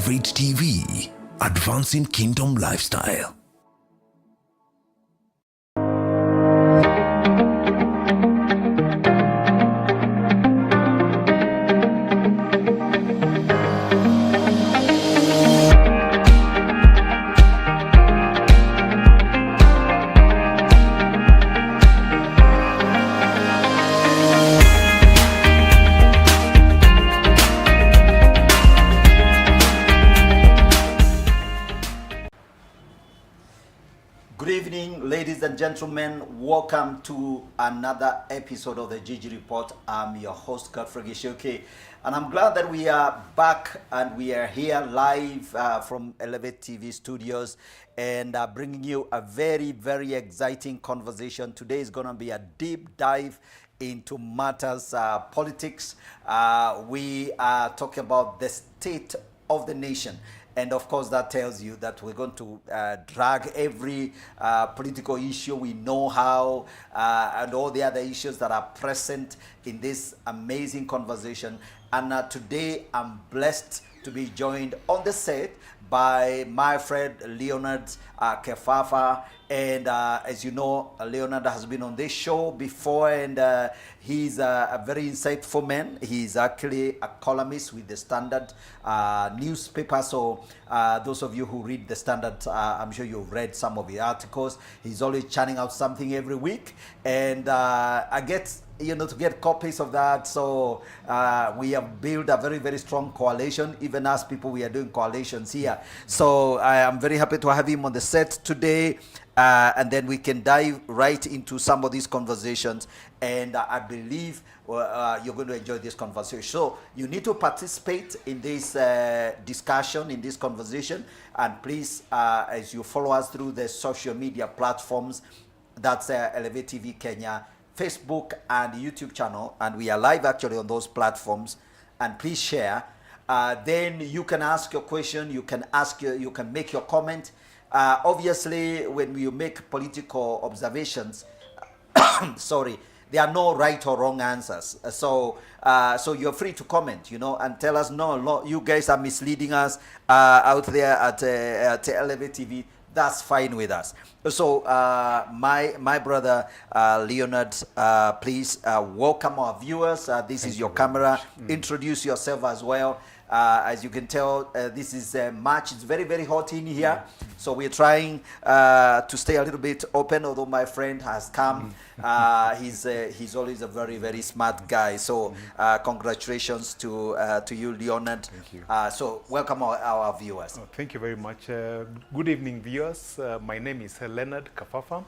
Elevate TV, advancing kingdom lifestyle. Good evening, ladies and gentlemen. Welcome to another episode of the Gigi Report. I'm your host, Godfrey, Gichuki, and I'm glad that we are back and we are here live from Elevate TV studios and bringing you a very, very exciting conversation. Today is going to be a deep dive into matters politics. We are talking about the state of the nation. And of course, that tells you that we're going to drag every political issue we know how and all the other issues that are present in this amazing conversation. And today, I'm blessed to be joined on the set by my friend Leonard Khafafa. And as you know, Leonard has been on this show before, and he's a very insightful man. He's actually a columnist with the Standard newspaper. So those of you who read the Standard, I'm sure you've read some of the articles. He's always churning out something every week, and I get to get copies of that. So we have built a very, very strong coalition. Even as people, we are doing coalitions here. So I am very happy to have him on the set today. And then we can dive right into some of these conversations. And I believe you're going to enjoy this conversation. So you need to participate in this discussion, in this conversation. And please, as you follow us through the social media platforms, that's Elevate TV Kenya, Facebook and YouTube channel, and we are live actually on those platforms. And please share. Then you can ask your question. You can you can make your comment. Obviously, when you make political observations, sorry, there are no right or wrong answers. So you're free to comment, and tell us, no, you guys are misleading us out there at Elevate TV. That's fine with us. So my brother Leonard, please welcome our viewers. This is your camera. Introduce yourself as well. As you can tell, this is March. It's very, very hot in here. So we're trying to stay a little bit open, although my friend has come. He's always a very, very smart guy. So congratulations to you, Leonard. Thank you. So welcome our viewers. Oh, thank you very much. Good evening, viewers. My name is Leonard Khafafa.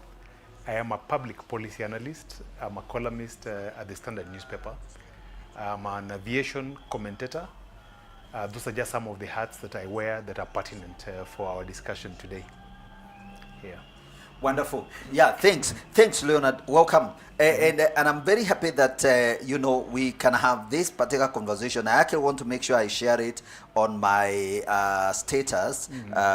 I am a public policy analyst. I'm a columnist at the Standard newspaper. I'm an aviation commentator. Those are just some of the hats that I wear that are pertinent for our discussion today. Yeah. Wonderful. Yeah, thanks, Leonard. Welcome. And I'm very happy that we can have this particular conversation. I actually want to make sure I share it on my status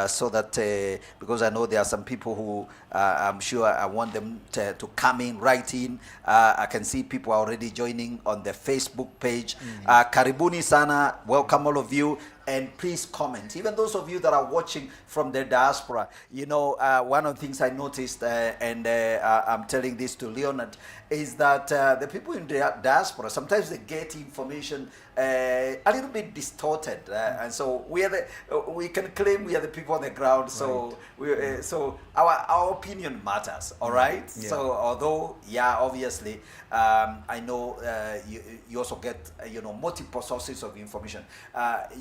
so that because I know there are some people who I'm sure I want them to come in, write in. I can see people are already joining on the Facebook page. Karibuni sana. Welcome all of you. And please comment. Even those of you that are watching from the diaspora, one of the things I noticed, and I'm telling this to Leonard, is that the people in the diaspora, sometimes they get information a little bit distorted. And so we can claim we are the people on the ground. So right. So our opinion matters, all right? Yeah. So although, obviously, I know you also get, multiple sources of information.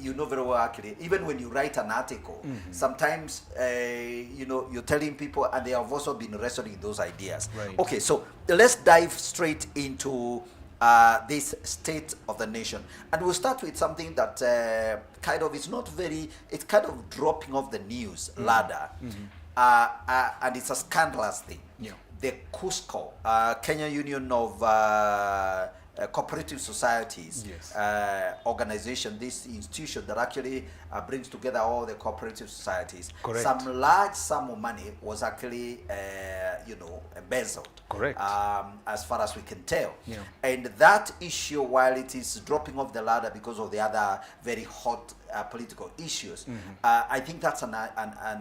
You know very well, actually, even when you write an article, sometimes, you're telling people, and they have also been wrestling those ideas. Right. Okay, so let's dive straight into this state of the nation. And we'll start with something that it's kind of dropping off the news ladder. And it's a scandalous thing. Yeah. The Cusco, Kenya Union of cooperative societies Yes. organization, this institution that actually brings together all the cooperative societies. Correct. Some large sum of money was actually, embezzled. Correct. As far as we can tell. Yeah. And that issue, while it is dropping off the ladder because of the other very hot political issues, I think that's an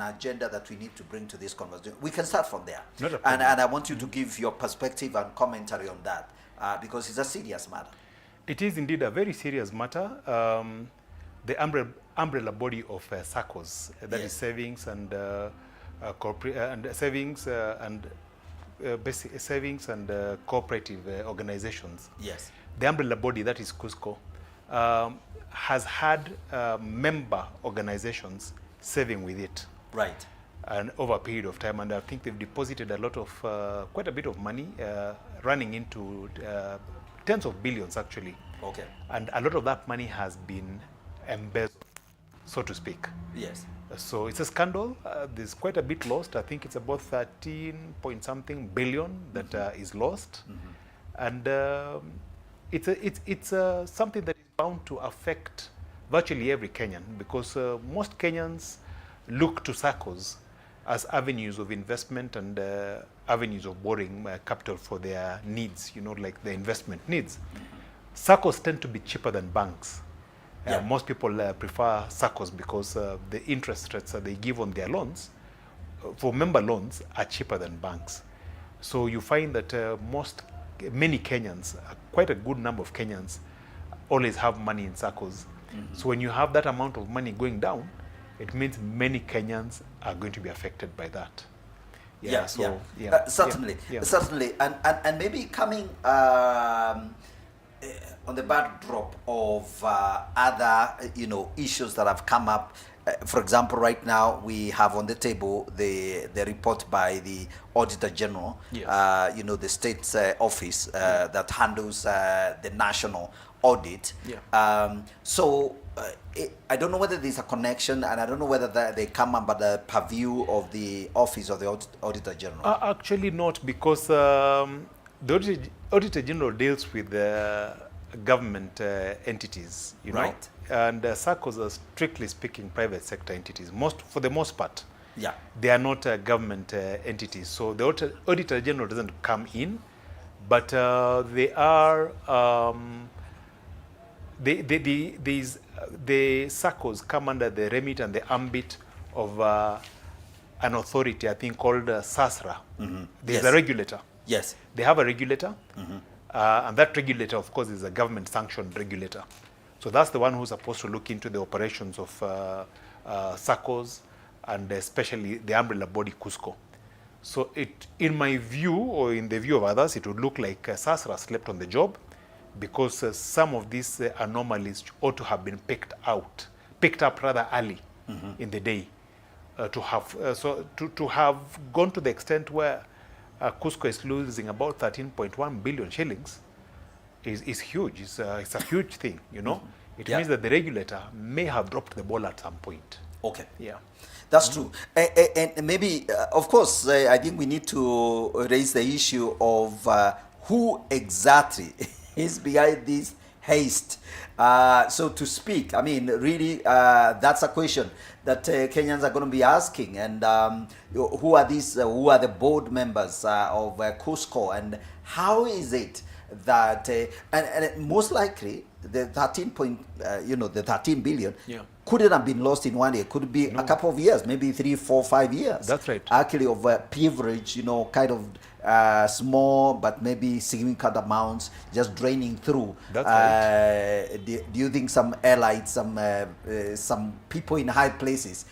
agenda that we need to bring to this conversation. We can start from there. Not a problem. And I want you to give your perspective and commentary on that, because it's a serious matter. It is indeed a very serious matter. The umbrella body of SACCOs, that is Yes. savings and basic savings and cooperative organizations. Yes. The umbrella body, that is Cusco, has had member organizations saving with it. Right. And over a period of time, and I think they've deposited a lot of, quite a bit of money, running into tens of billions actually. Okay. And a lot of that money has been embezzled, so to speak. Yes. So it's a scandal. There's quite a bit lost. I think it's about 13 point something billion that is lost. And it's something that is bound to affect virtually every Kenyan, because most Kenyans look to SACCOs as avenues of investment and avenues of borrowing capital for their needs, like the investment needs. SACCOs tend to be cheaper than banks. Yeah. Most people prefer SACCOs because the interest rates that they give on their loans, for member loans, are cheaper than banks. So you find that many Kenyans, quite a good number of Kenyans, always have money in SACCOs. So when you have that amount of money going down, it means many Kenyans are going to be affected by that. Certainly, yeah. certainly, and maybe coming on the backdrop of other issues that have come up. For example, right now we have on the table the report by the Auditor General, Yes. The state's office that handles the national audit. Yeah. I don't know whether there's a connection, and I don't know whether they come under the purview of the office of the Auditor General. Actually not, because the Auditor General deals with government entities, Right. And SACCOs are, strictly speaking, private sector entities. For the most part, Yeah. they are not government entities. So the Auditor General doesn't come in, but they are. The SACCOs come under the remit and the ambit of an authority, I think, called SASRA. There's Yes. a regulator. Yes. They have a regulator, and that regulator, of course, is a government-sanctioned regulator. So that's the one who's supposed to look into the operations of SACCOs, and especially the umbrella body Cusco. So in my view, or in the view of others, it would look like SASRA slept on the job, because some of these anomalies ought to have been picked up rather early in the day, to have gone to the extent where Cusco is losing about 13.1 billion shillings is huge. It's a huge thing, It Yeah. means that the regulator may have dropped the ball at some point. Okay. Yeah. That's true. And maybe, of course, I think we need to raise the issue of who exactly is behind this haste, so to speak. I mean, really, that's a question that Kenyans are going to be asking. And who are these? Who are the board members of Cusco? And how is it that, and most likely, the 13 billion Yeah. couldn't have been lost in one year. Could be a couple of years, maybe 3, 4, 5 years. That's right. Actually, of privilege, kind of small but maybe significant amounts just draining through. That's right. Do you think some elites, some people in high places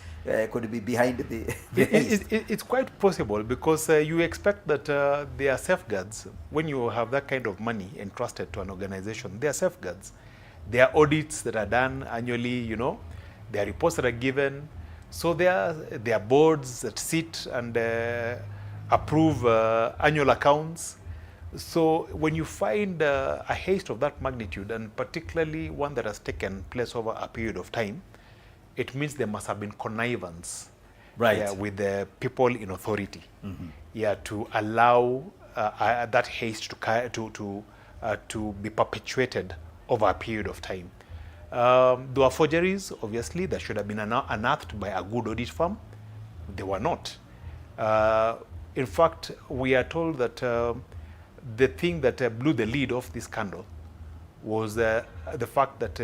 could be behind the It's quite possible, because you expect that there are safeguards. When you have that kind of money entrusted to an organization, there are safeguards. There are audits that are done annually, there are reports that are given. So there are boards that sit and approve annual accounts. So when you find a haste of that magnitude, and particularly one that has taken place over a period of time, it means there must have been connivance, Right. with the people in authority, to allow that haste to to be perpetuated over a period of time. There were forgeries, obviously, that should have been unearthed by a good audit firm. They were not. In fact, we are told that the thing that blew the lid off this scandal was the fact that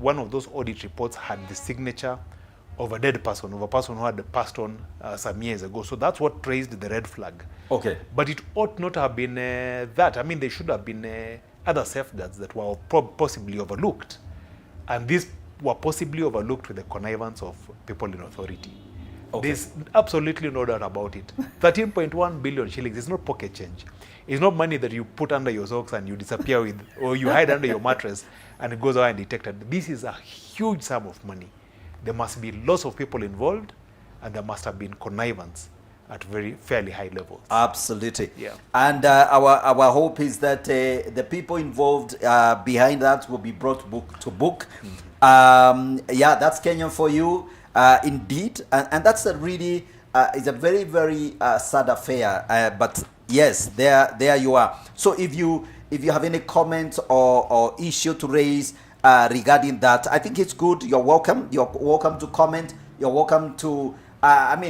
one of those audit reports had the signature of a dead person, of a person who had passed on some years ago. So that's what raised the red flag. Okay. But it ought not have been that. I mean, there should have been other safeguards that were possibly overlooked. And these were possibly overlooked with the connivance of people in authority. Okay. There's absolutely no doubt about it. 13.1 billion shillings is not pocket change. It's not money that you put under your socks and you disappear with, or you hide under your mattress and it goes away undetected. This is a huge sum of money. There must be lots of people involved, and there must have been connivance at fairly high levels. Absolutely. Yeah. And our hope is that the people involved behind that will be brought book to book. Yeah, that's Kenyan for you, indeed. And that's a really, it's a very, very sad affair. But yes, there you are. So if you have any comment or issue to raise regarding that, I think it's good. You're welcome. You're welcome to comment. You're welcome to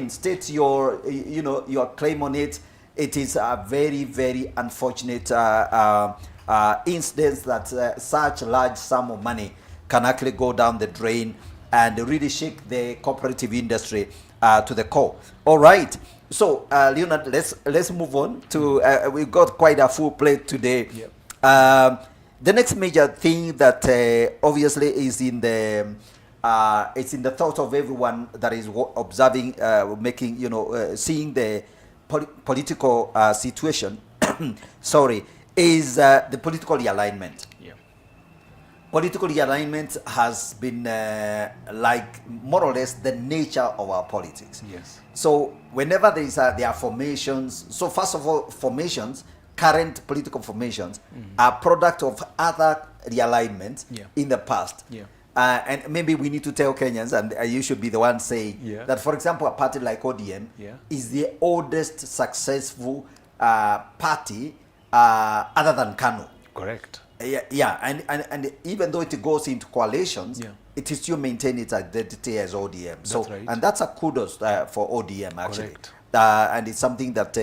state your your claim on it. It is a very, very unfortunate incident that such large sum of money can actually go down the drain and really shake the cooperative industry to the core. All right. So Leonard, let's move on to we've got quite a full plate today. Yep. The next major thing that obviously is in the it's in the thought of everyone that is observing, seeing the political situation. Sorry, is the political realignment. Yeah. Political realignment has been like more or less the nature of our politics. Yes. So whenever there are formations, so first of all, formations, current political formations are product of other realignments in the past. Yeah. And maybe we need to tell Kenyans, and you should be the one saying that, for example, a party like ODM is the oldest successful party other than KANU. Correct. And even though it goes into coalitions, it is still maintain its identity as ODM. So, right. And that's a kudos for ODM, actually. Correct. And it's something that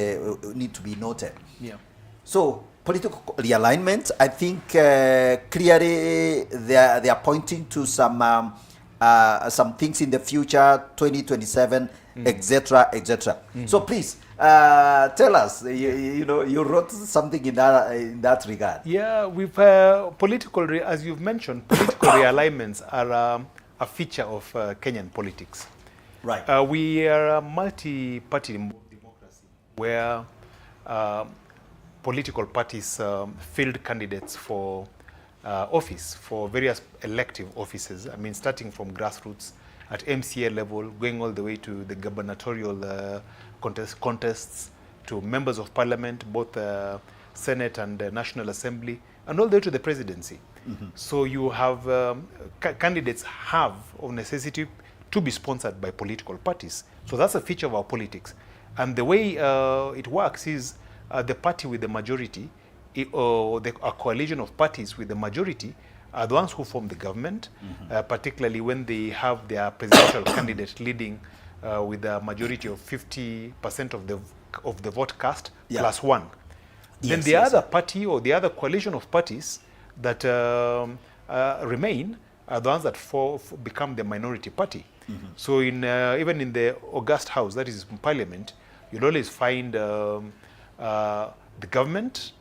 need to be noted. Yeah. So, political realignment, I think clearly they are pointing to some things in the future, 2027, etc., etc. So please tell us. You wrote something in that regard. Yeah, we've as you've mentioned, political realignments are a feature of Kenyan politics. Right. We are a multi-party democracy where political parties field candidates for office, for various elective offices. I mean, starting from grassroots at MCA level, going all the way to the gubernatorial contests, to members of parliament, both Senate and National Assembly, and all the way to the presidency. So you have candidates have of necessity to be sponsored by political parties. So that's a feature of our politics. And the way it works is the party with the majority, or a coalition of parties with the majority, are the ones who form the government, particularly when they have their presidential candidate leading with a majority of 50% of the vote cast plus one. Then the other party or the other coalition of parties that remain are the ones that become the minority party. So even in the August House, that is in Parliament, you'll always find the government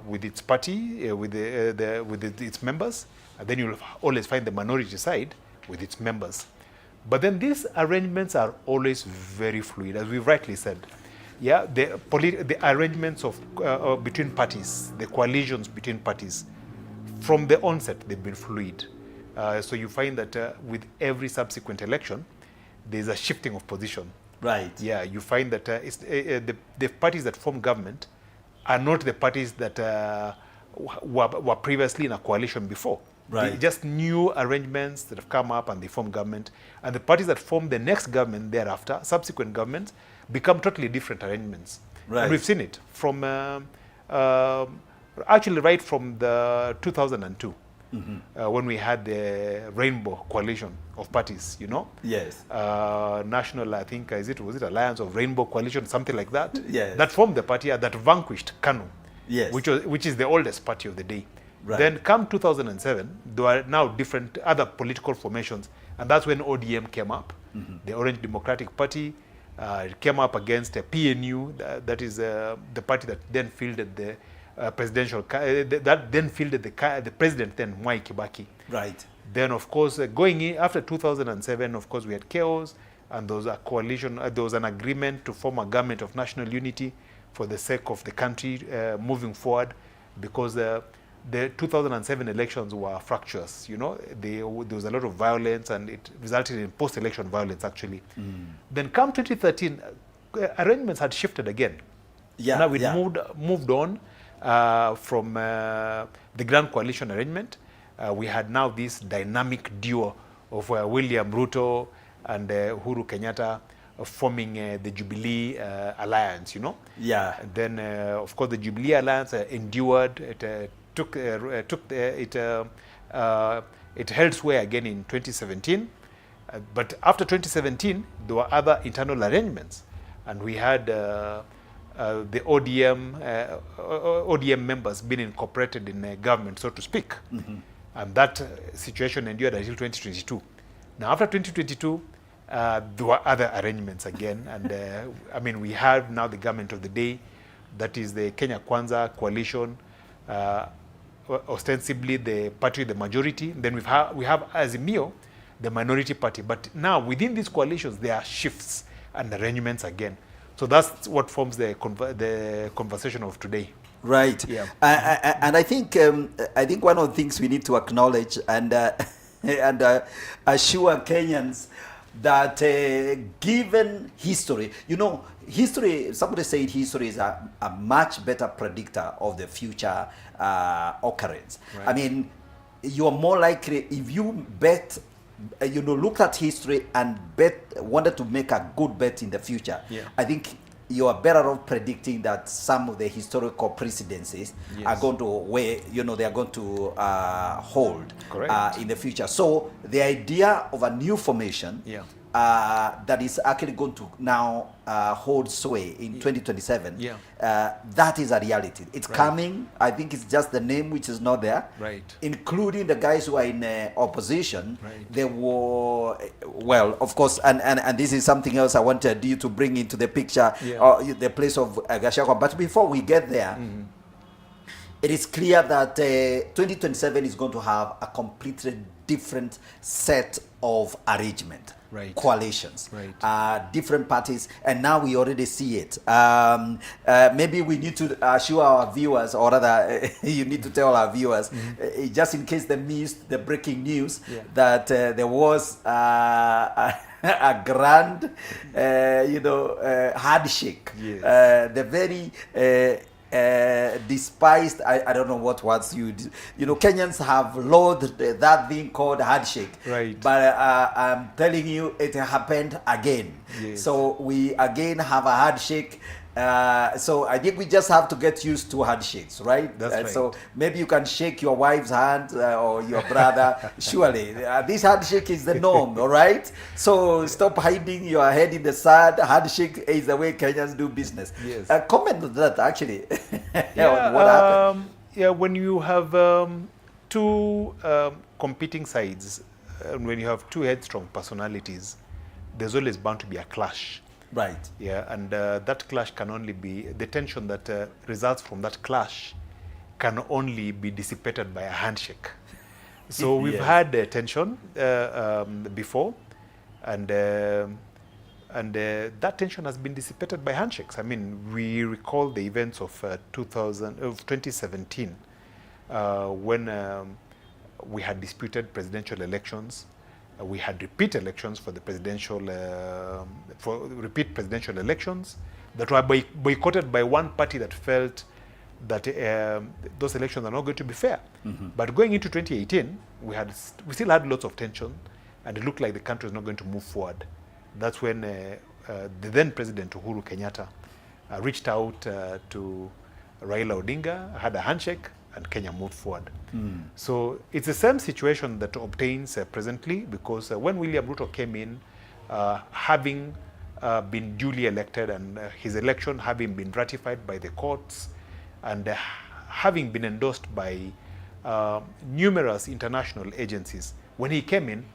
with its party, with its members, and then you'll always find the minority side with its members. But then these arrangements are always very fluid, as we've rightly said. Yeah, the arrangements of between parties, the coalitions between parties, from the onset they've been fluid. So you find that with every subsequent election, there's a shifting of position. Right. Yeah, you find that the parties that form government are not the parties that were previously in a coalition before. Right. They're just new arrangements that have come up and they form government. And the parties that form the next government thereafter, subsequent governments, become totally different arrangements. Right. And we've seen it from actually right from the 2002, when we had the Rainbow Coalition of parties, you know. Yes. National, I think, was it Alliance of Rainbow Coalition, something like that? Yes. That formed the party that vanquished KANU, Yes. which is the oldest party of the day. Right. Then come 2007, there were now different other political formations, and that's when ODM came up. The Orange Democratic Party came up against PNU, that is the party that then fielded the presidential, that then fielded the president then, Mwai Kibaki. Right. Then, of course, going in after 2007, of course, we had chaos, and there was a coalition, there was an agreement to form a government of national unity for the sake of the country moving forward, because the 2007 elections were fractious, you know. There was a lot of violence, and it resulted in post-election violence, actually. Then come 2013, arrangements had shifted again. Yeah. Now we moved on from the Grand Coalition arrangement. We had now this dynamic duo of William Ruto and Uhuru Kenyatta forming the Jubilee Alliance, you know. Yeah. And then, of course, the Jubilee Alliance endured. It held sway again in 2017. But after 2017, there were other internal arrangements, and we had the ODM members being incorporated in government, so to speak. And that situation endured until 2022. Now, after 2022, there were other arrangements again, and I mean, we have now the government of the day, that is the Kenya Kwanza coalition, ostensibly the party of the majority. Then we have Azimio, the minority party. But now within these coalitions, there are shifts and arrangements again. So that's what forms the conversation of today. Right. Yeah. And I think one of the things we need to acknowledge and assure Kenyans that given history, you know, somebody said history is a much better predictor of the future occurrence. Right. I mean, you're more likely, if you bet, you know, look at history and wanted to make a good bet in the future, Yeah. I think you are better off predicting that some of the historical precedences are going to they are going to hold in the future. So the idea of a new formation that is actually going to now hold sway in 2027, that is a reality. It's coming. I think it's just the name which is not there, including the guys who are in opposition. They were, well, of course, and this is something else I wanted you to bring into the picture, the place of Gachagua. But before we get there, it is clear that 2027 is going to have a completely different set of arrangement. Coalitions, different parties, and now we already see it. Maybe we need to assure our viewers, or rather, you need to tell our viewers, just in case they missed the breaking news, that there was a grand, handshake. The very despised, I don't know what words Kenyans have loathed that thing called handshake, but I'm telling you, it happened again. So we again have a handshake. So I think we just have to get used to handshakes, right? That's right. So maybe you can shake your wife's hand or your brother. Surely this handshake is the norm, all right? So stop hiding your head in the sand. Handshake is the way Kenyans do business. Comment on that, actually. What happened? When you have two competing sides, when you have two headstrong personalities, there's always bound to be a clash. And that clash can only be, the tension that results from that clash can only be dissipated by a handshake. So we've had tension before, and that tension has been dissipated by handshakes. I mean, we recall the events of 2017 when we had disputed presidential elections. We had repeat elections for the repeat presidential elections that were boycotted by one party that felt that those elections are not going to be fair. But going into 2018, we still had lots of tension, and it looked like the country was not going to move forward. That's when the then President Uhuru Kenyatta reached out to Raila Odinga had a handshake, and Kenya moved forward. So it's the same situation that obtains presently, because when William Ruto came in, having been duly elected, and his election having been ratified by the courts, and having been endorsed by numerous international agencies, when he came in,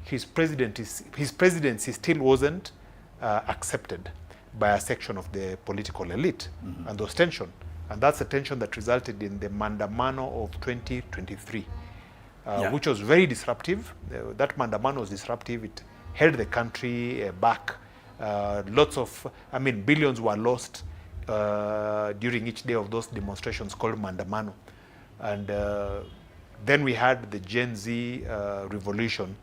his presidency still wasn't accepted by a section of the political elite, and those tension. And that's the tension that resulted in the Mandamano of 2023, which was very disruptive. That Mandamano was disruptive. It held the country back. Billions were lost during each day of those demonstrations called Mandamano. And then we had the Gen Z revolution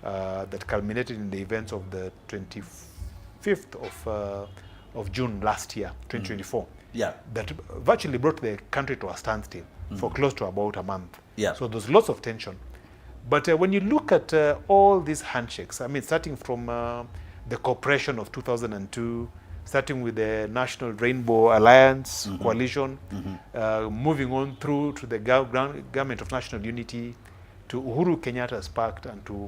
that culminated in the events of the 25th of June last year, 2024. Yeah. That virtually brought the country to a standstill for close to about a month. Yeah. So there's lots of tension. But when you look at all these handshakes, starting from the cooperation of 2002, starting with the National Rainbow Alliance coalition, moving on through to the Government of National Unity, to Uhuru Kenyatta's Pact, and to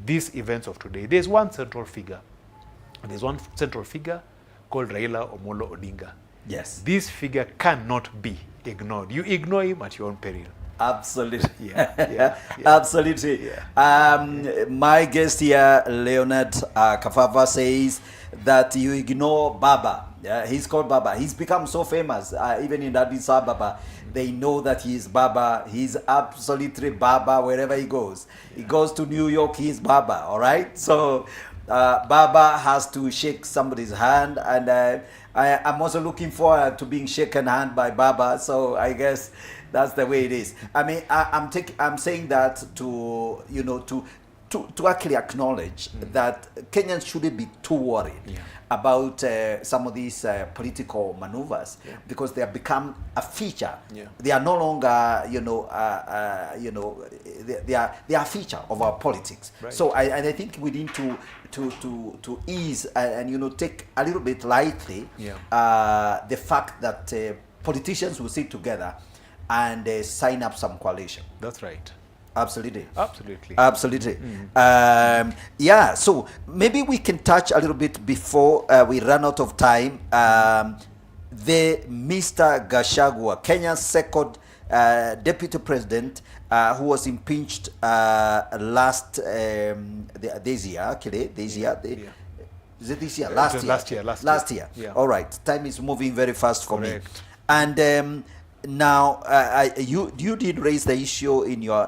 these events of today, there's one central figure. There's one central figure called Raila Omolo Odinga. Yes. This figure cannot be ignored. You ignore him at your own peril. Absolutely. Yeah. Absolutely. Yeah. My guest here, Leonard Khafafa, says that you ignore Baba. Yeah, he's called Baba. He's become so famous, even in Addis Ababa. They know that he is Baba. He's absolutely Baba wherever he goes. He goes to New York, he's Baba, all right? So Baba has to shake somebody's hand, and I'm also looking forward to being shaken hand by Baba. So I guess that's the way it is. I'm saying that to actually acknowledge that Kenyans shouldn't be too worried about some of these political maneuvers, because they have become a feature. They are no longer, they are a feature of our politics. Right. So I think we need to ease and take a little bit lightly the fact that politicians will sit together and sign up some coalition. That's right. Absolutely. Absolutely. So maybe we can touch a little bit before we run out of time. The Mr. Gachagua, Kenya's second deputy president, who was impeached last this year, actually. Is it this year? Last year. Yeah. All right. Time is moving very fast for Correct. me. And now, you did raise the issue in your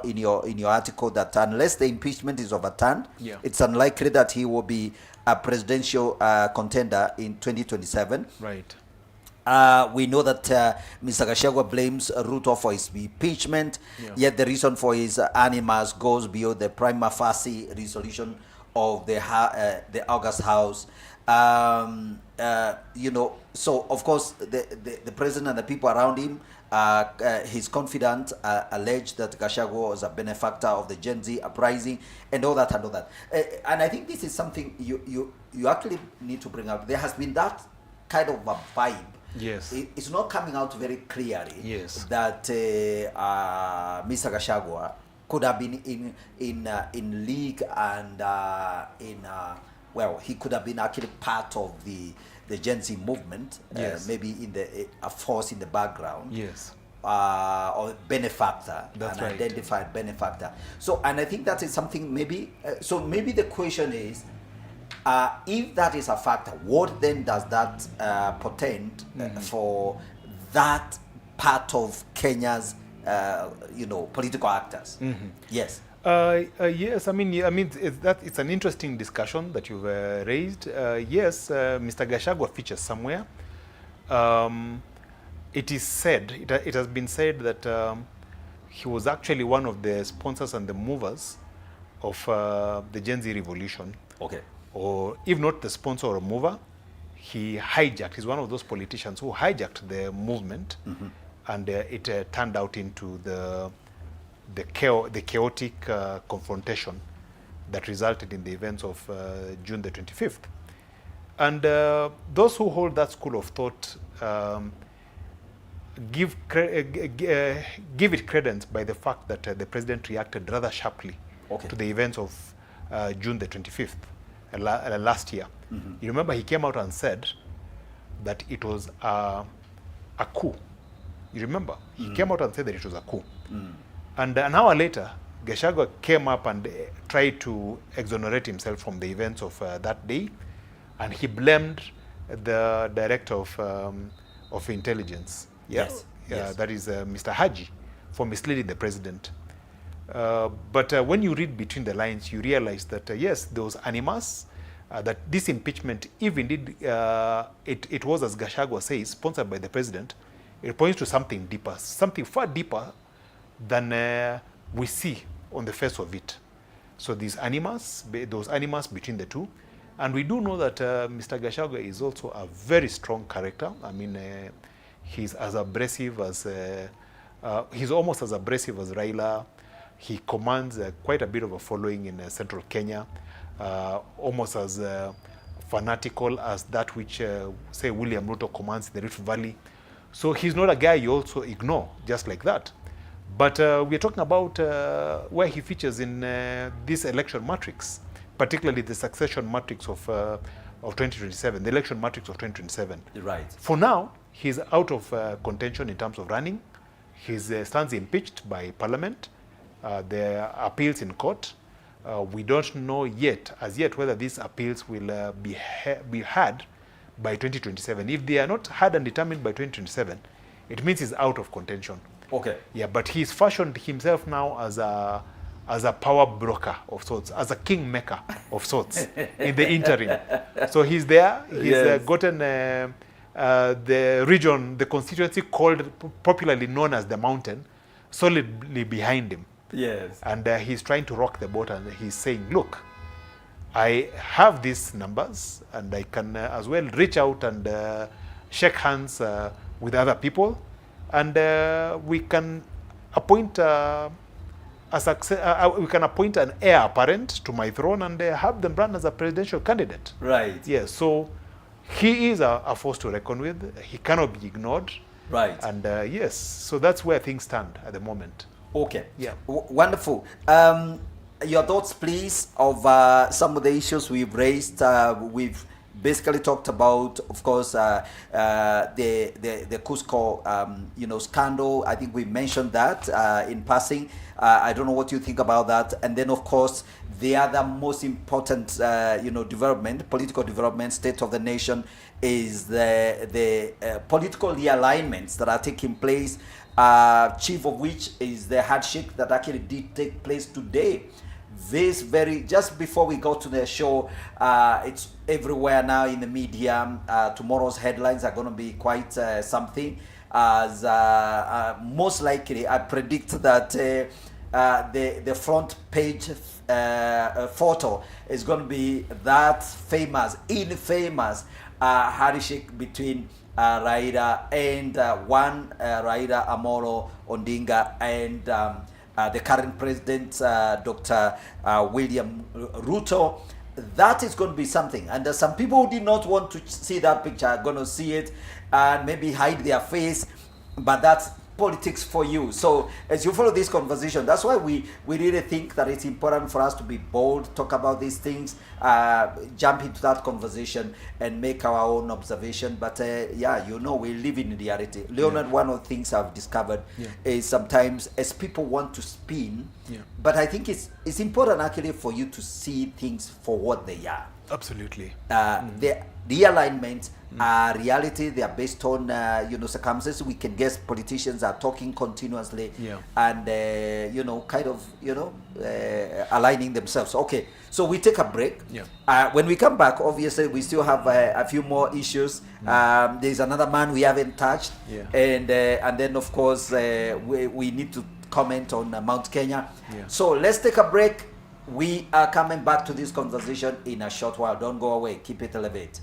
article that unless the impeachment is overturned, it's unlikely that he will be a presidential contender in 2027. Right. We know that Mr. Gachagua blames Ruto for his impeachment, yet the reason for his animus goes beyond the prima facie resolution of the August House. So of course the president and the people around him, his confidant, alleged that Gachagua was a benefactor of the Gen Z uprising and all that. And I think this is something you actually need to bring up. There has been that kind of a vibe. Yes. It's not coming out very clearly. Yes. That Mr. Gachagua could have been in league and he could have been actually part of the Gen Z movement, maybe in a force in the background. Yes. Or benefactor, That's an right. identified benefactor. So, and I think that is something maybe. So maybe the question is, if that is a factor, what then does that portend for that part of Kenya's, political actors? Yes. Yes, it's an interesting discussion that you've raised. Yes, Mr. Gachagua features somewhere. It is said, it has been said that he was actually one of the sponsors and the movers of the Gen Z revolution. Okay. Or if not the sponsor or mover, he's one of those politicians who hijacked the movement, and it turned out into the chaotic confrontation that resulted in the events of June the 25th. And those who hold that school of thought give it credence by the fact that the president reacted rather sharply to the events of June the 25th last year. You remember he came out and said that it was a coup. You remember? He came out and said that it was a coup. And an hour later, Gachagua came up and tried to exonerate himself from the events of that day, and he blamed the director of intelligence. Yes. That is Mr. Haji, for misleading the president. But when you read between the lines, you realize that yes, there was animus, that this impeachment, if indeed it was, as Gachagua says, sponsored by the president, it points to something deeper, something far deeper than we see on the face of it. So those animus between the two. And we do know that Mr. Gachagua is also a very strong character. I mean, he's as abrasive as, he's almost as abrasive as Raila. He commands quite a bit of a following in central Kenya, almost as fanatical as that which, say, William Ruto commands in the Rift Valley. So he's not a guy you also ignore just like that. But we're talking about where he features in this election matrix, particularly the succession matrix of 2027, the election matrix of 2027. Right. For now, he's out of contention in terms of running. He stands impeached by Parliament. There are appeals in court. We don't know as yet, whether these appeals will be heard by 2027. If they are not heard and determined by 2027, it means he's out of contention. Okay. Yeah, but he's fashioned himself now as a power broker of sorts, as a kingmaker of sorts in the interim. So he's there. He's gotten the region, the constituency called popularly known as the Mountain, solidly behind him. Yes. And he's trying to rock the boat, and he's saying, look, I have these numbers, and I can as well reach out and shake hands with other people, and we can appoint we can appoint an heir apparent to my throne and have them run as a presidential candidate. Right. Yes. So he is a force to reckon with. He cannot be ignored. Right. And yes, so that's where things stand at the moment. Okay. Yeah. Wonderful. Your thoughts, please, of some of the issues we've raised. We've basically talked about, of course, the Cusco, scandal. I think we mentioned that in passing. I don't know what you think about that. And then, of course, the other most important, development, political development, state of the nation, is the political realignments that are taking place. Chief of which is the handshake that actually did take place today. This just before we go to the show, it's everywhere now in the media. Tomorrow's headlines are going to be quite something. As most likely, I predict that the front page photo is going to be that infamous handshake between Raila and Raila Amolo Odinga and the current president, Dr. William Ruto. That is going to be something. And some people who did not want to see that picture are going to see it and maybe hide their face. But that's politics for you. So as you follow this conversation, that's why we really think that it's important for us to be bold, talk about these things, jump into that conversation and make our own observation. But we live in reality. Leonard, one of the things I've discovered is sometimes as people want to spin, but I think it's important actually for you to see things for what they are. Absolutely. The realignment are reality. They are based on circumstances. We can guess politicians are talking continuously and aligning themselves. Okay, so we take a break. When we come back, obviously we still have a few more issues. There's another man we haven't touched, and then of course we need to comment on Mount Kenya. So let's take a break. We are coming back to this conversation in a short while. Don't go away. Keep it elevated.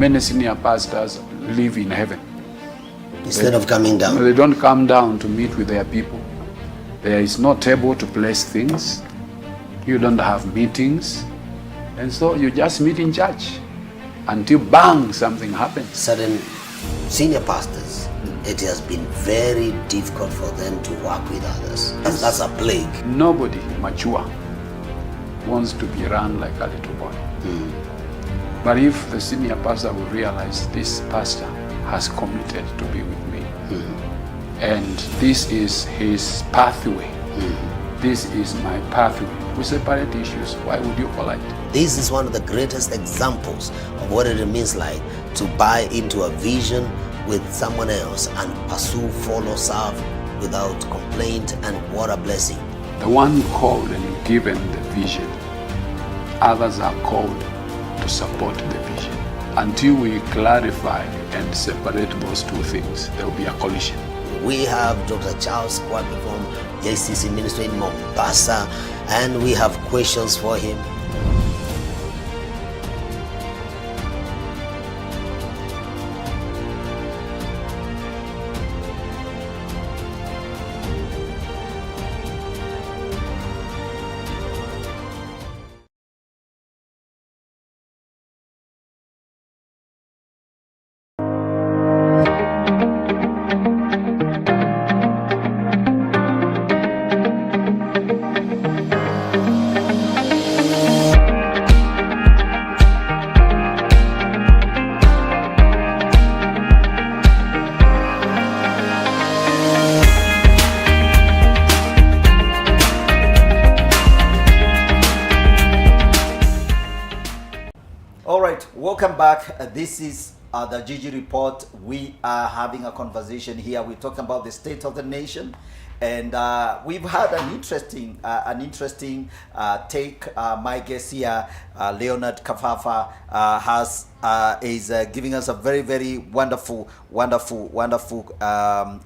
many senior pastors live in heaven. Instead of coming down. They don't come down to meet with their people. There is no table to place things. You don't have meetings. And so you just meet in church until bang, something happens. Certain senior pastors, it has been very difficult for them to work with others. That's a plague. Nobody mature wants to be run like a little boy. But if the senior pastor will realize this pastor has committed to be with me, and this is his pathway, this is my pathway, we separate issues. Why would you collide? This is one of the greatest examples of what it means like to buy into a vision with someone else and pursue, follow, serve without complaint, and what a blessing. The one called and given the vision, others are called to support the vision. Until we clarify and separate those two things, there will be a collision. We have Dr. Charles Kwame from JCC Ministry in Mombasa, and we have questions for him. Welcome back. This is the Gigi Report. We are having a conversation here. We're talking about the state of the nation, and we've had an interesting take. My guest here, Leonard Khafafa, is giving us a very wonderful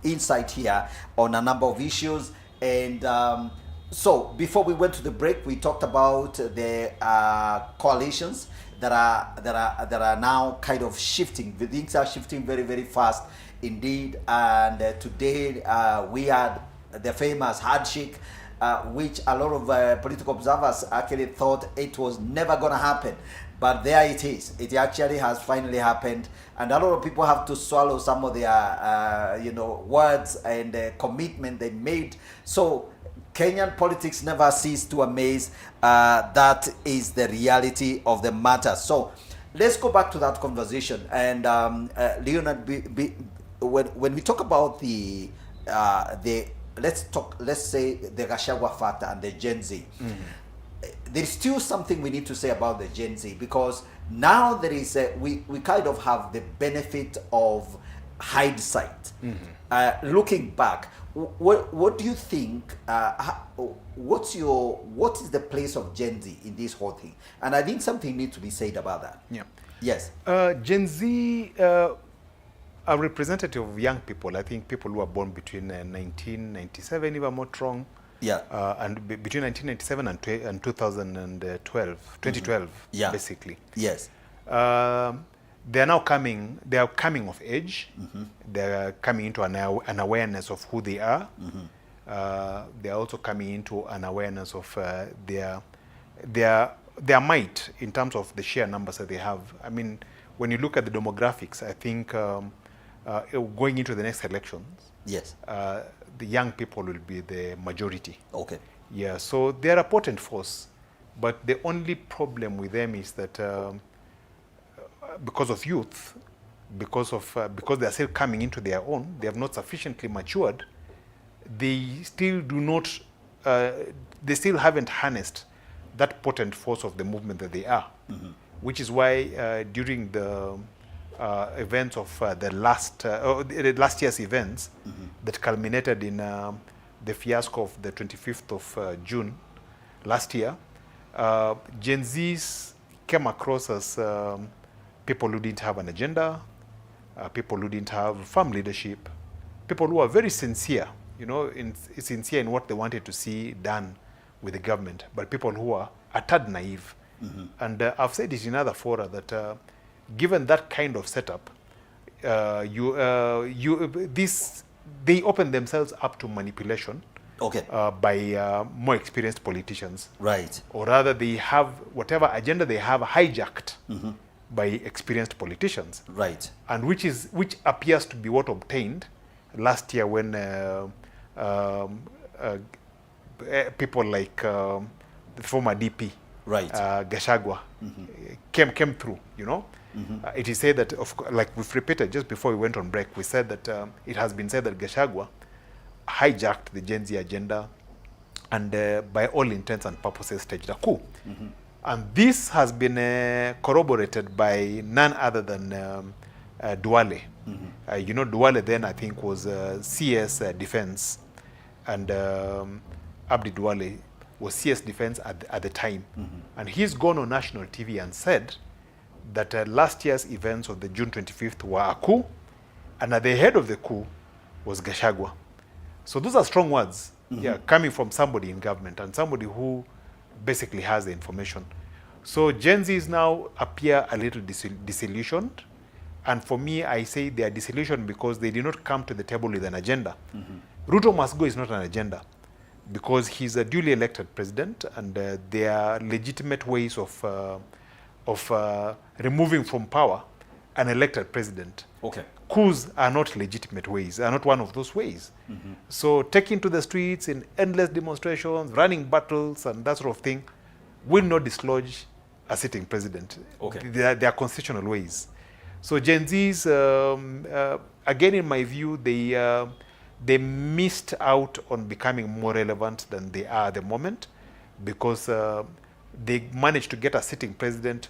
insight here on a number of issues. And so before we went to the break, we talked about the coalitions that are now kind of shifting. The things are shifting very fast indeed. And today we had the famous handshake, which a lot of political observers actually thought it was never going to happen. But there it is. It actually has finally happened, and a lot of people have to swallow some of their words and commitment they made. So Kenyan politics never cease to amaze. That is the reality of the matter. So let's go back to that conversation. And Leonard, when we talk about let's say the Gachagua factor and the Gen Z, there's still something we need to say about the Gen Z, because now there is we kind of have the benefit of hindsight. Looking back, what do you think? What is the place of Gen Z in this whole thing? And I think something needs to be said about that. Yeah. Yes. Gen Z are representative of young people. I think people who are born between 1997, if I'm not wrong. Yeah. And between 1997 and 2012, yeah. Basically. Yes. They are now coming. They are coming of age. They are coming into an awareness of who they are. They are also coming into an awareness of their might in terms of the sheer numbers that they have. I mean, when you look at the demographics, I think going into the next elections, yes, the young people will be the majority. Okay. Yeah. So they are a potent force, but the only problem with them is that. Because of youth, because they are still coming into their own, they have not sufficiently matured. They still do not. They still haven't harnessed that potent force of the movement that they are, which is why during the events of the last year's events that culminated in the fiasco of the 25th of June last year, Gen Zs came across as people who didn't have an agenda, people who didn't have firm leadership, people who are very sincere, sincere in what they wanted to see done with the government, but people who are a tad naive. And I've said it in other fora that given that kind of setup, they open themselves up to manipulation by more experienced politicians. Right. Or rather, they have whatever agenda they have hijacked by experienced politicians. Right. And which appears to be what obtained last year when people like the former DP, right, Gachagua, came through, you know. It is said that, like we've repeated just before we went on break, we said that it has been said that Gachagua hijacked the Gen Z agenda and by all intents and purposes staged a coup. And this has been corroborated by none other than Duale. You know, Duale then I think was CS Defense, and Abdi Duale was CS Defense at the time. And he's gone on national TV and said that last year's events of the June 25th were a coup, and at the head of the coup was Gachagua. So those are strong words, coming from somebody in government and somebody who basically has the information. So Gen Zs now appear a little disillusioned. And for me, I say they are disillusioned because they did not come to the table with an agenda. Ruto must go is not an agenda, because he's a duly elected president, and there are legitimate ways of removing from power an elected president. Okay. Coups are not legitimate ways, are not one of those ways. So taking to the streets in endless demonstrations, running battles and that sort of thing will not dislodge a sitting president. Okay. They are constitutional ways. So Gen Zs, again in my view, they missed out on becoming more relevant than they are at the moment, because they managed to get a sitting president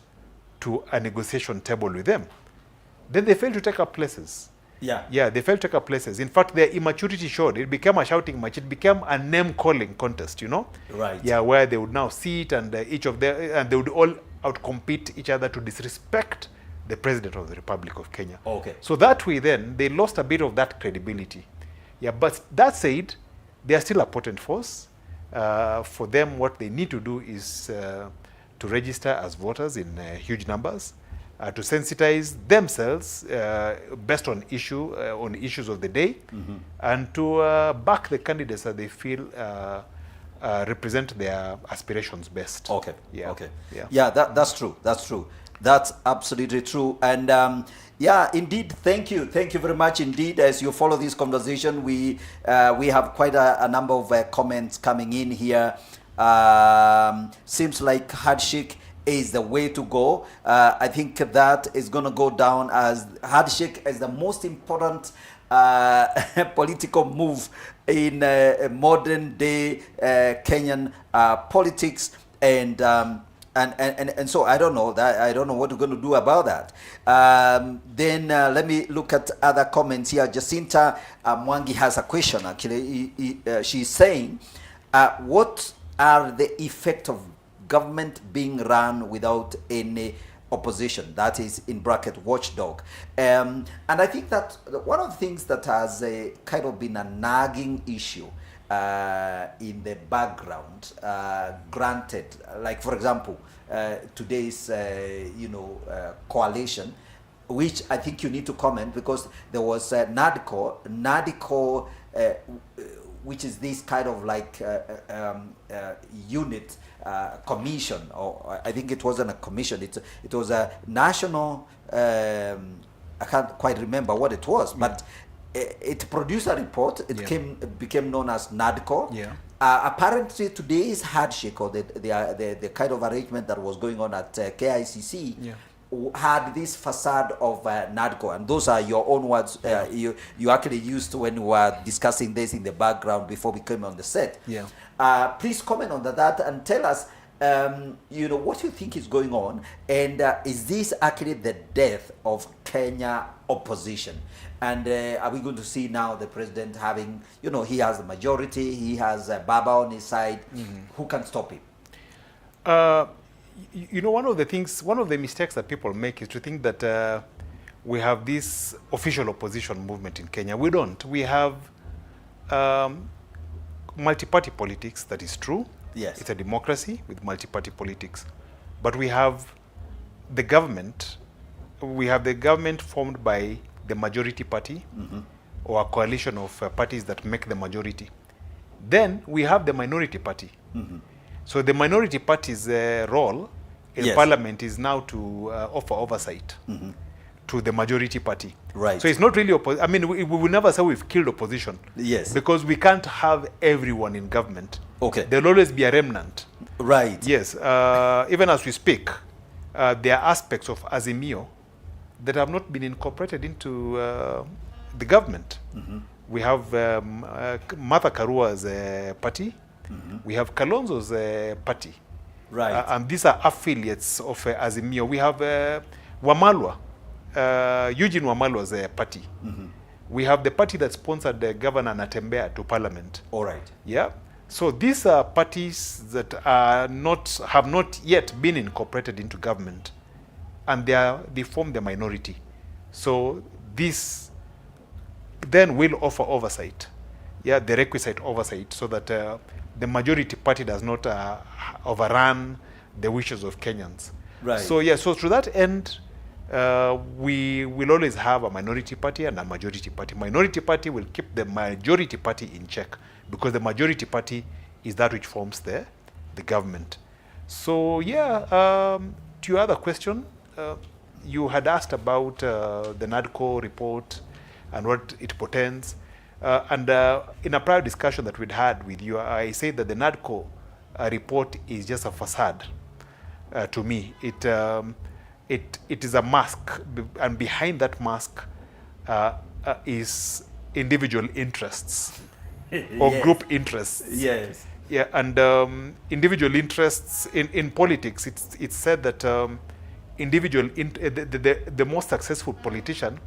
to a negotiation table with them. Then they failed to take up places. Yeah, they failed to take up places. In fact, their immaturity showed. It became a shouting match. It became a name-calling contest, you know? Right. Yeah, where they would now sit and each of them, and they would all outcompete each other to disrespect the President of the Republic of Kenya. Okay. So that way then, they lost a bit of that credibility. Yeah, but that said, they are still a potent force. For them, what they need to do is to register as voters in huge numbers, to sensitize themselves based on issues of the day, and to back the candidates that they feel represent their aspirations best. Okay. Yeah. Okay. Yeah. Yeah. That's true. That's true. That's absolutely true. And yeah, indeed. Thank you very much indeed. As you follow this conversation, we have quite a number of comments coming in here. Seems like handshake is the way to go. I think that is going to go down as handshake as the most important political move in modern day Kenyan politics, and so I don't know what we're going to do about that. Then let me look at other comments here. Jacinta Mwangi has a question. Actually, she's saying, what are the effects of government being run without any opposition, that is in bracket watchdog? And I think that one of the things that has kind of been a nagging issue in the background, granted, like for example, today's coalition, which I think you need to comment, because there was NADCO, which is this kind of like unit, commission, or I think it wasn't a commission, it was a national, I can't quite remember what it was, but it produced a report. It became known as NADCO. Yeah. Apparently today's handshake, or the kind of arrangement that was going on at KICC, had this facade of NADCO, and those are your own words. You actually used when we were discussing this in the background before we came on the set. Please comment on that and tell us, what you think is going on, and is this actually the death of Kenya opposition? And are we going to see now the president having, he has the majority, he has Baba on his side, who can stop him? One of the mistakes that people make is to think that we have this official opposition movement in Kenya. We don't. We have multi-party politics, that is true. Yes. It's a democracy with multi-party politics. But we have the government we have the government formed by the majority party or a coalition of parties that make the majority. Then we have the minority party. So the minority party's role in parliament is now to offer oversight to the majority party. Right. So it's not really I mean, we will never say we've killed opposition. Yes. Because we can't have everyone in government. Okay. There'll always be a remnant. Right. Yes. Even as we speak, there are aspects of Azimio that have not been incorporated into the government. We have Martha Karua's party. We have Kalonzo's party. Right. And these are affiliates of Azimio. We have Wamalwa, Eugene Wamalwa's party. We have the party that sponsored Governor Natembea to parliament. All right. Yeah. So these are parties that have not yet been incorporated into government, and they form the minority. So this then will offer oversight, the requisite oversight, so that the majority party does not overrun the wishes of Kenyans. Right. So so to that end, we will always have a minority party and a majority party. Minority party will keep the majority party in check, because the majority party is that which forms the government. So to your other question, you had asked about the NADCO report and what it portends. And in a prior discussion that we'd had with you, I said that the NADCO report is just a facade to me. It is a mask, and behind that mask is individual interests or group interests. Yes. Yeah, and individual interests in politics. It's said that the most successful politician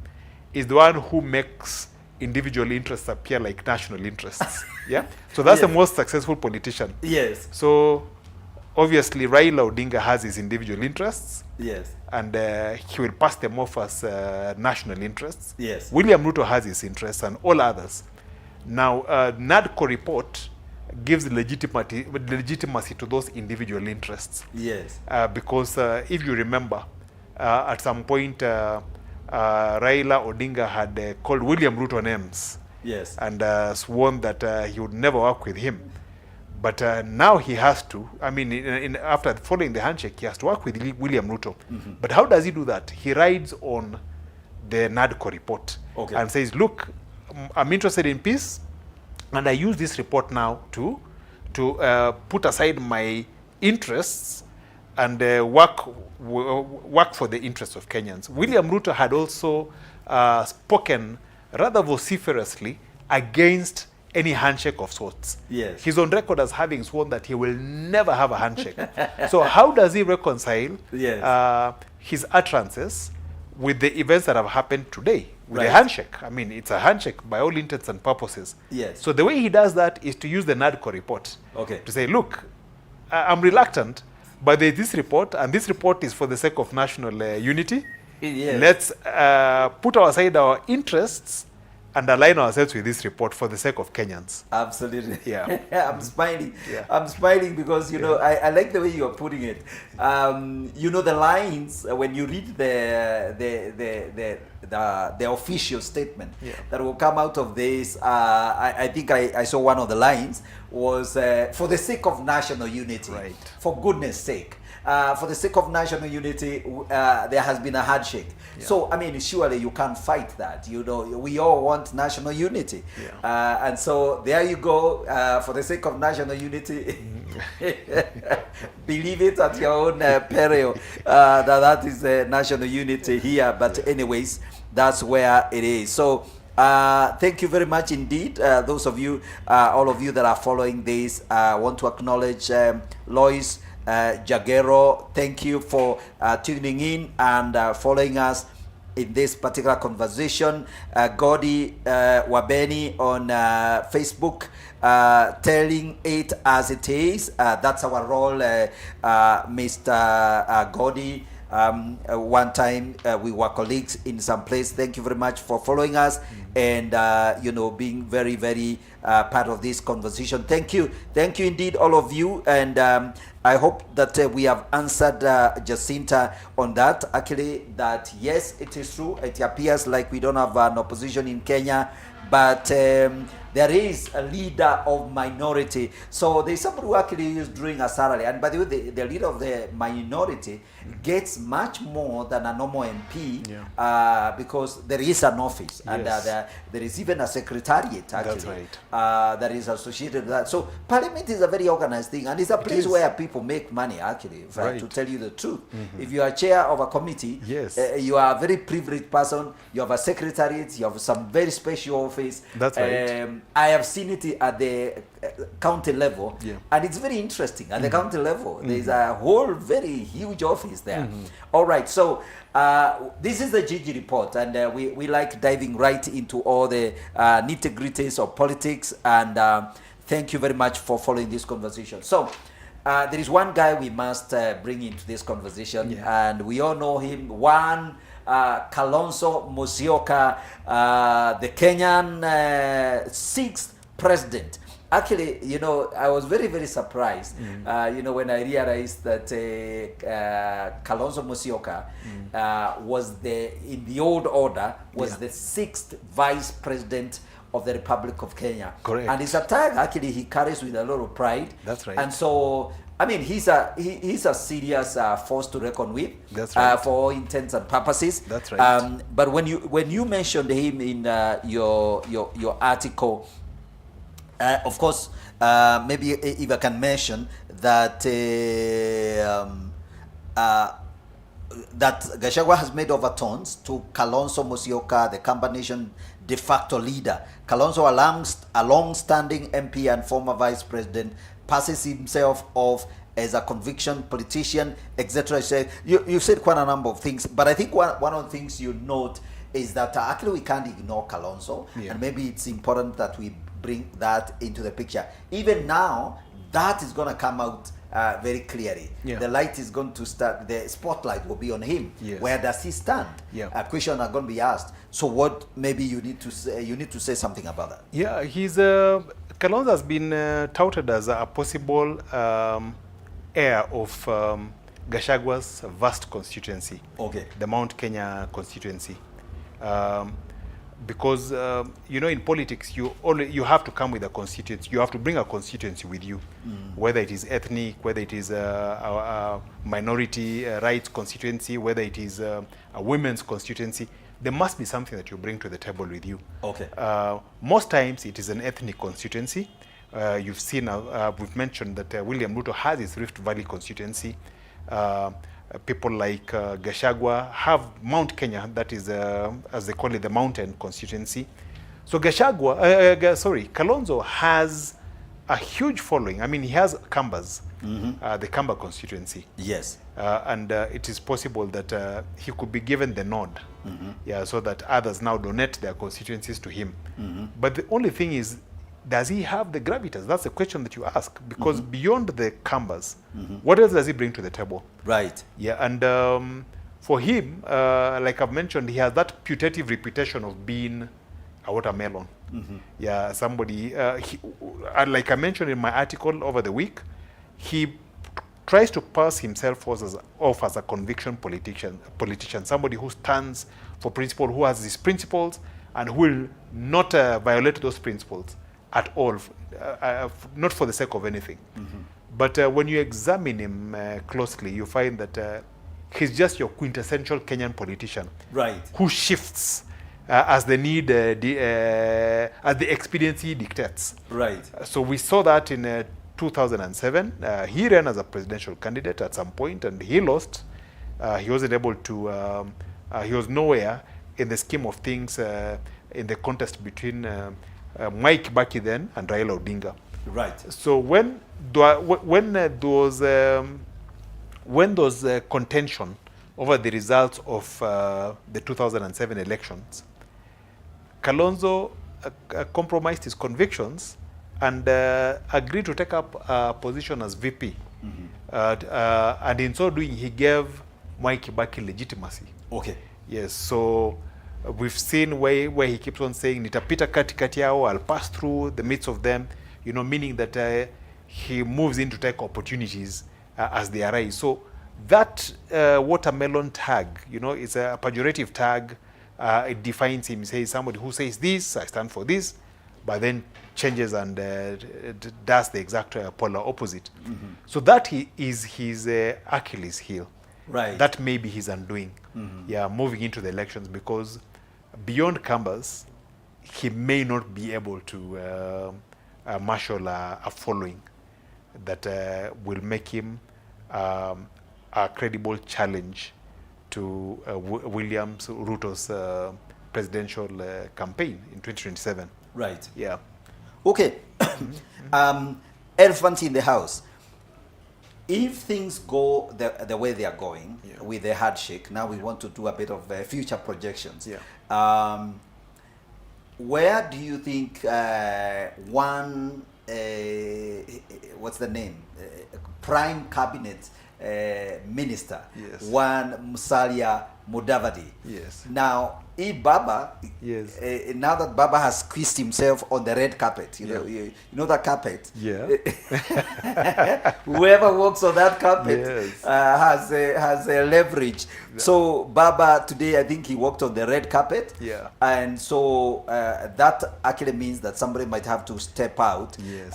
is the one who makes individual interests appear like national interests. Yeah, so that's the most successful politician. Yes. So obviously Raila Odinga has his individual interests. Yes. And he will pass them off as national interests. Yes. William Ruto has his interests and all others. Now, NADCO report gives legitimacy to those individual interests. Yes. Because if you remember, at some point, Raila Odinga had called William Ruto names. Yes. And sworn that he would never work with him. But now he has to. I mean, after following the handshake, he has to work with William Ruto. But how does he do that? He rides on the NADCO report and says, look, I'm interested in peace, and I use this report now to put aside my interests and work for the interests of Kenyans. William Ruto had also spoken rather vociferously against any handshake of sorts. Yes. He's on record as having sworn that he will never have a handshake. So how does he reconcile his utterances with the events that have happened today with a handshake? I mean, it's a handshake by all intents and purposes. Yes. So the way he does that is to use the NADCO report to say, look, I'm reluctant, but there's this report, and this report is for the sake of national unity. Yes. Let's put aside our interests and align ourselves with this report for the sake of Kenyans. Absolutely. Yeah. I'm smiling. Yeah. I'm smiling because, you know, I like the way you're putting it. You know, the lines, when you read the official statement that will come out of this, I think I saw one of the lines was, for the sake of national unity. Right. For goodness sake. For the sake of national unity, there has been a handshake. Yeah. So, I mean, surely you can't fight that. You know, we all want national unity. Yeah. And so there you go. For the sake of national unity, believe it at your own peril that is national unity here. But anyways, that's where it is. So, thank you very much indeed. Those of you, all of you that are following this, I want to acknowledge Lois Jagero. Thank you for tuning in and following us in this particular conversation. Godi Wabeni on Facebook, telling it as it is. That's our role, Mr. Godi. One time we were colleagues in some place. Thank you very much for following us and being very, very part of this conversation. Thank you indeed, all of you, and I hope that we have answered Jacinta on that. Actually, that yes, it is true. It appears like we don't have an opposition in Kenya, but there is a leader of minority. So there's somebody who actually is doing a salary. And by the way, the leader of the minority gets much more than a normal MP because there is an office. And there is even a secretariat, actually. That's right. That is associated with that. So Parliament is a very organized thing. And it's a place where people make money, actually, to tell you the truth. If you are chair of a committee, you are a very privileged person. You have a secretariat. You have some very special office. That's right. I have seen it at the county level, and it's very interesting. At the county level, there's a whole very huge office there. All right, so this is the Gigi report, and we like diving right into all the nitty-gritties of politics, and thank you very much for following this conversation. So there is one guy we must bring into this conversation, and we all know him. Kalonzo Musyoka, the Kenyan 6th president. Actually, I was very, very surprised, when I realized that Kalonzo Musyoka was in the old order, was the 6th vice president of the Republic of Kenya. Correct. And it's a tag, actually, he carries with a lot of pride. That's right. And so, I mean, he's a serious force to reckon with. That's right. For all intents and purposes. That's right. But when you mentioned him in your article, of course, maybe if I can mention that that Gachagua has made overtones to Kalonzo Musyoka, the combination de facto leader. Kalonzo, a long-standing MP and former vice president, passes himself off as a conviction politician, etc. You said quite a number of things, but I think one of the things you note is that actually we can't ignore Kalonzo, and maybe it's important that we bring that into the picture. Even now, that is going to come out very clearly. The light is going to start, the spotlight will be on him. Where does he stand? Questions are going to be asked. So what maybe you need to say something about that. Yeah, Kalonzo has been touted as a possible heir of Gachagua's vast constituency, the Mount Kenya constituency. Because in politics you have to come with a constituency. You have to bring a constituency with you, whether it is ethnic, whether it is a minority rights constituency, whether it is a women's constituency. There must be something that you bring to the table with you. Most times it is an ethnic constituency. You've seen, we've mentioned that William Ruto has his Rift Valley constituency. People like Gachagua have Mount Kenya, that is, as they call it, the mountain constituency. So Kalonzo has a huge following. I mean, he has Kambas, the Kamba constituency. And it is possible that he could be given the nod, so that others now donate their constituencies to him. But the only thing is, does he have the gravitas? That's the question that you ask. Because beyond the Kambas, what else does he bring to the table? And for him, like I've mentioned, he has that putative reputation of being a watermelon. Somebody, like I mentioned in my article over the week, he tries to pass himself off as a conviction politician, somebody who stands for principle, who has these principles, and who will not violate those principles at all, not for the sake of anything. But when you examine him closely, you find that he's just your quintessential Kenyan politician, who shifts as the need, as the expediency dictates. So we saw that in 2007. He ran as a presidential candidate at some point, and he lost. He wasn't able to. He was nowhere in the scheme of things in the contest between Mike Kibaki then and Raila Odinga. So when those contention over the results of the 2007 elections, Kalonzo compromised his convictions and agreed to take up a position as VP. And in so doing, he gave Mwai Kibaki legitimacy. Okay. Yes, so we've seen where he keeps on saying, nitapita katikati yao, I'll pass through the midst of them, you know, meaning that he moves in to take opportunities as they arise. So that watermelon tag, you know, is a pejorative tag. It defines him. He says somebody who says this, I stand for this, but then changes and does the exact polar opposite. So that is his Achilles heel. Right. That may be his undoing. Yeah, moving into the elections, because beyond Canvas, he may not be able to marshal a following that will make him a credible challenge to William Ruto's presidential campaign in 2027. Right. Yeah. Okay. Elephant in the house. If things go the way they are going, with the handshake, now we want to do a bit of future projections. Yeah. Where do you think one, what's the name, prime cabinet minister, Yes. one Musalia Mudavadi? Yes. Now, if Baba, Yes. now that Baba has squeezed himself on the red carpet, you know that carpet. Yeah. Whoever walks on that carpet Yes. has a leverage. So Baba today, I think he walked on the red carpet. Yeah. And so that actually means that somebody might have to step out. Yes.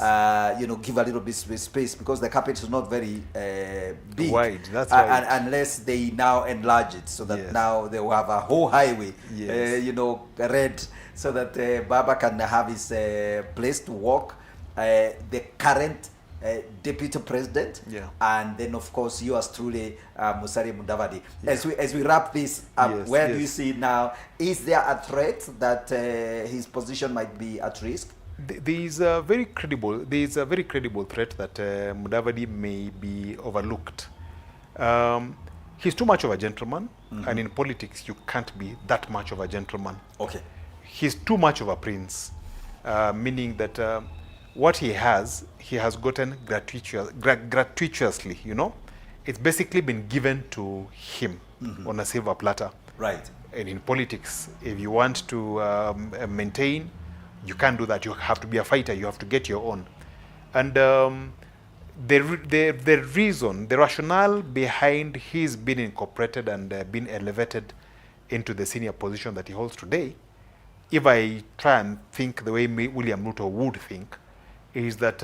Give a little bit space, because the carpet is not very big. Wide, that's right. Unless they now enlarge it, so that Yes. now they will have a whole highway. Yes. Red, so that Baba can have his place to walk. The current deputy president, Yeah. and then of course yours truly, Musalia Mudavadi. As we wrap this up, Yes, where do yes. you see now? Is there a threat that his position might be at risk? There is a very credible threat that Mudavadi may be overlooked. He's too much of a gentleman, and in politics you can't be that much of a gentleman. Okay. He's too much of a prince, meaning that what he has gotten gratuitously, you know. It's basically been given to him on a silver platter. Right. And in politics, if you want to maintain, you can't do that. You have to be a fighter. You have to get your own. And the reason, the rationale behind his being incorporated and being elevated into the senior position that he holds today, if I try and think the way William Ruto would think, is that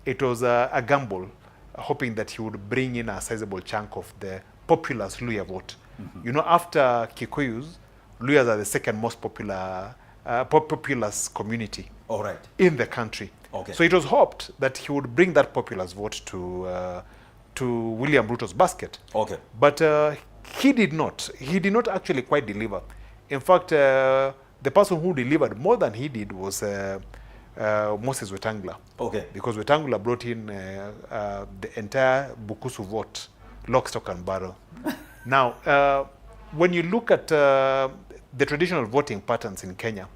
it was a gamble, hoping that he would bring in a sizable chunk of the populous Luya vote. You know, after Kikuyus, Luyas are the second most populous community All right. in the country. Okay. So it was hoped that he would bring that populous vote to William Ruto's basket. Okay. But he did not. He did not actually quite deliver. In fact, the person who delivered more than he did was Moses Wetangula. Okay. Because Wetangula brought in the entire Bukusu vote, lock, stock, and barrel. Now, when you look at the traditional voting patterns in Kenya,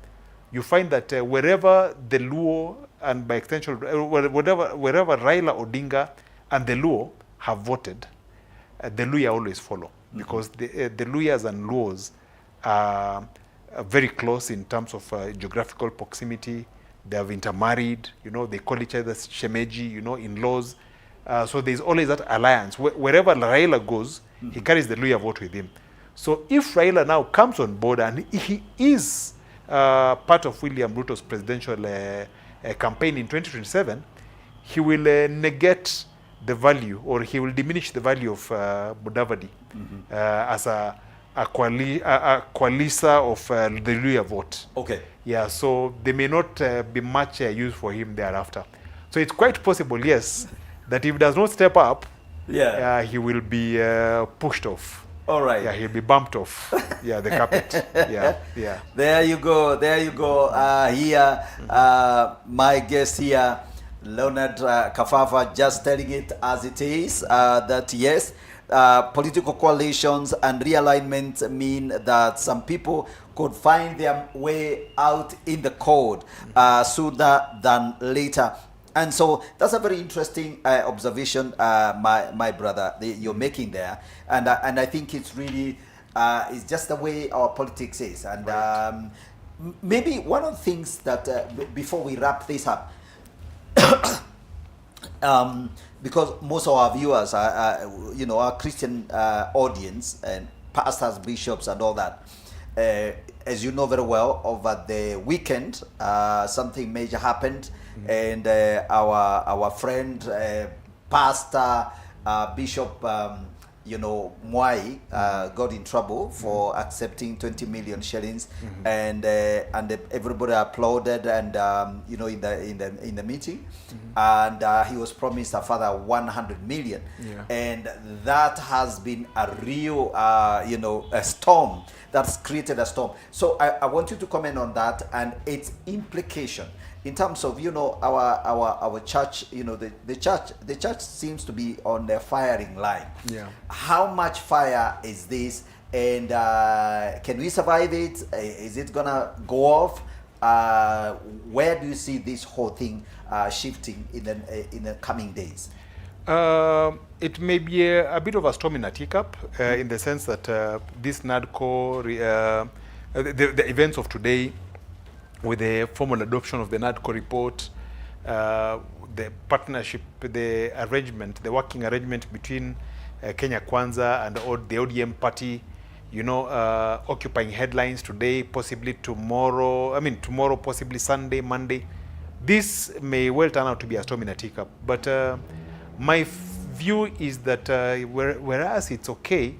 you find that wherever the Luo, and by extension, wherever Raila Odinga and the Luo have voted, the Luya always follow, because the Luyas and Luos are very close in terms of geographical proximity. They have intermarried, you know, they call each other shemeji, you know, in-laws. So there's always that alliance. Wherever Raila goes, he carries the Luya vote with him. So if Raila now comes on board and he is part of William Ruto's presidential campaign in 2027, he will negate the value, or he will diminish the value of Mudavadi as a coalisa of the Luya vote. Okay. Yeah, so there may not be much use for him thereafter. So it's quite possible, yes, that if he does not step up, he will be pushed off. All right. Yeah, he'll be bumped off. Yeah, the carpet. Yeah. There you go. Here, my guest here, Leonard Khafafa, just telling it as it is, that yes, political coalitions and realignment mean that some people could find their way out in the cold sooner than later. And so that's a very interesting observation, my brother, you're making there, and I think it's really it's just the way our politics is, and maybe one of the things that before we wrap this up, because most of our viewers are our Christian audience and pastors, bishops, and all that. As you know very well, over the weekend, something major happened, and our friend, pastor, Bishop, Mwai, got in trouble for accepting 20 million shillings, and everybody applauded, and in the meeting, and he was promised a further 100 million, and that has been a real, a storm. That's created a storm. So I want you to comment on that and its implication in terms of our church. The church seems to be on the firing line. Yeah. How much fire is this, and can we survive it? Is it gonna go off? Where do you see this whole thing shifting in the coming days? It may be a bit of a storm in a teacup, in the sense that this NADCO, the events of today, with the formal adoption of the NADCO report, the partnership, the arrangement, the working arrangement between Kenya Kwanza and the ODM party, occupying headlines today, possibly tomorrow, possibly Sunday, Monday. This may well turn out to be a storm in a teacup. But my view is that whereas it's okay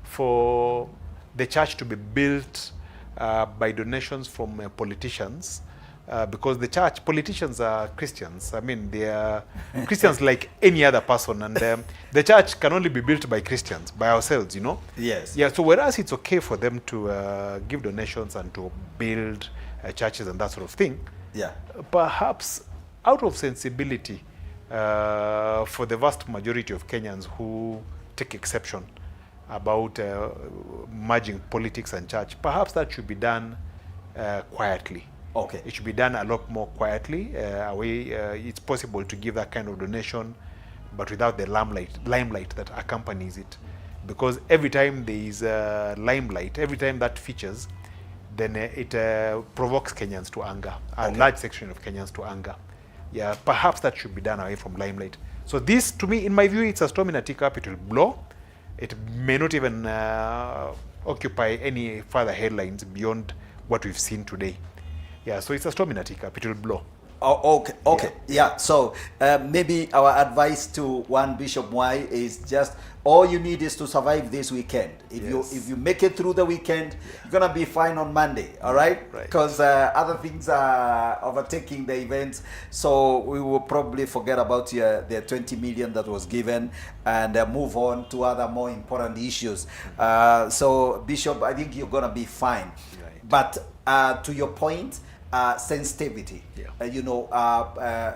for the church to be built by donations from politicians, because politicians are Christians. They are Christians like any other person, and the church can only be built by Christians, by ourselves, Yes. Yeah, so whereas it's okay for them to give donations and to build churches and that sort of thing, Yeah. perhaps out of sensibility, for the vast majority of Kenyans who take exception about merging politics and church, perhaps that should be done quietly. Okay. It should be done a lot more quietly. It's possible to give that kind of donation, but without the limelight that accompanies it. Because every time there is limelight, every time that features, then it provokes Kenyans to anger, a large section of Kenyans to anger. Yeah, perhaps that should be done away from limelight. So this, to me, in my view, it's a storm in a teacup. It will blow. It may not even occupy any further headlines beyond what we've seen today. Yeah, so it's a storm in a teacup. It will blow. Oh, okay. Yeah. So maybe our advice to one Bishop Mwai is just all you need is to survive this weekend. If you make it through the weekend, you're gonna be fine on Monday. All right? Because other things are overtaking the events. So we will probably forget about the 20 million that was given and move on to other more important issues. So Bishop, I think you're gonna be fine. Right. But to your point. Sensitivity,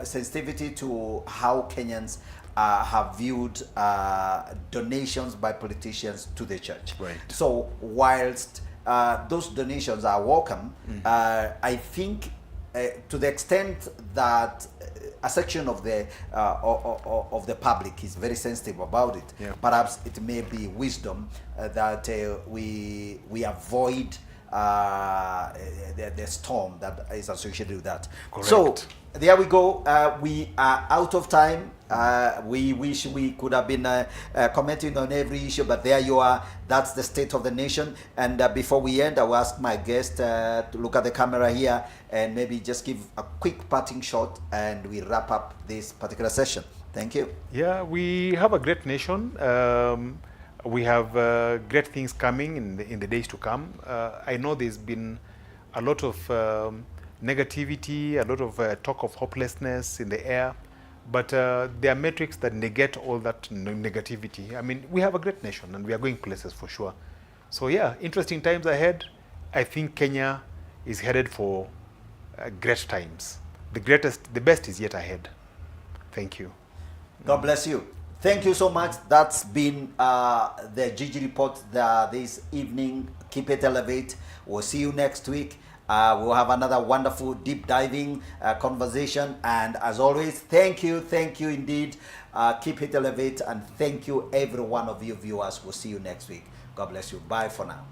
sensitivity to how Kenyans have viewed donations by politicians to the church. Right. So whilst those donations are welcome, I think to the extent that a section of the public is very sensitive about it, perhaps it may be wisdom that we avoid the storm that is associated with that. Correct. So there we go. We are out of time. We wish we could have been commenting on every issue, but there you are. That's the state of the nation. And before we end, I will ask my guest to look at the camera here and maybe just give a quick parting shot, and we wrap up this particular session. Thank you. Yeah, we have a great nation. We have great things coming in the days to come. I know there's been a lot of negativity, a lot of talk of hopelessness in the air, but there are metrics that negate all that negativity. We have a great nation and we are going places for sure. So yeah, interesting times ahead. I think Kenya is headed for great times. The best is yet ahead. Thank you. God bless you. Thank you so much. That's been the Gigi Report this evening. Keep it elevate. We'll see you next week. We'll have another wonderful deep diving conversation. And as always, thank you indeed. Keep it elevate, and thank you every one of you viewers. We'll see you next week. God bless you. Bye for now.